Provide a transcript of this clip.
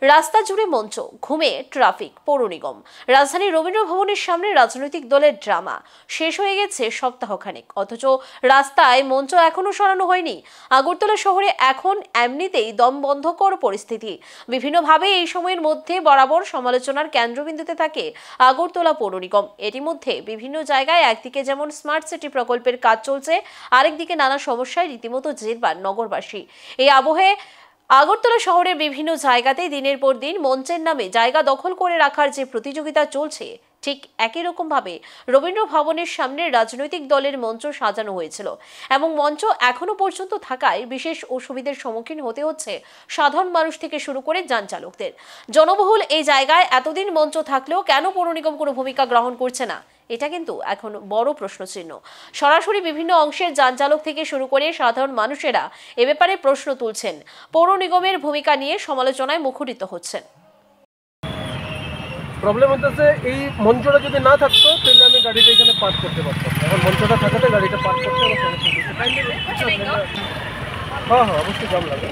রাস্তা জুড়ে মঞ্চ, ঘুমে ট্রাফিক, পৌর নিগম। রাজধানীর রবীন্দ্র ভবনের সামনে রাজনৈতিক দলের ড্রামা শেষ হয়ে গেছে সপ্তাহখানেক, অথচ রাস্তায় মঞ্চ এখনো সরানো হয়নি। আগরতলা শহরে এখন এমনিতেই দমবন্ধকর পরিস্থিতি। বিভিন্নভাবে এই সময়ের মধ্যে বরাবর সমালোচনার কেন্দ্রবিন্দুতে থাকে আগরতলা পৌর নিগম। এরই মধ্যে বিভিন্ন জায়গায় একদিকে যেমন স্মার্ট সিটি প্রকল্পের কাজ চলছে, আরেকদিকে নানা সমস্যায় রীতিমতো জেরবার নগরবাসী। এই আবহে আগরতলা শহরের বিভিন্ন জায়গাতেই দিনের পর দিন মঞ্চের নামে জায়গা দখল করে রাখার যে প্রতিযোগিতা চলছে, ঠিক একই রকম ভাবে রবীন্দ্র ভবনের সামনে রাজনৈতিক দলের মঞ্চ সাজানো হয়েছিল এবং মঞ্চ এখনো পর্যন্ত থাকায় বিশেষ অসুবিধার সম্মুখীন হতে হচ্ছে সাধারণ মানুষ থেকে শুরু করে যান চালকদের। জনবহুল এই জায়গায় এতদিন মঞ্চ থাকলেও কেন পৌর নিগম কোনো ভূমিকা গ্রহণ করছে না, এটা কিন্তু এখন বড় প্রশ্নচিহ্ন। সরাসরি বিভিন্ন অংশের যান চালক থেকে শুরু করে সাধারণ মানুষেরা এ ব্যাপারে প্রশ্ন তুলছেন, পৌর নিগমের ভূমিকা নিয়ে সমালোচনায় মুখরিত হচ্ছেন। প্রবলেম হচ্ছে এই মঞ্চটা যদি না থাকতো তাহলে আমি গাড়িটা এখানে পার্ক করতে পারতাম। এখন মঞ্চটা থাকাতে গাড়িটা পার্ক করতে হবে। হ্যাঁ, অবশ্যই জাম লাগে।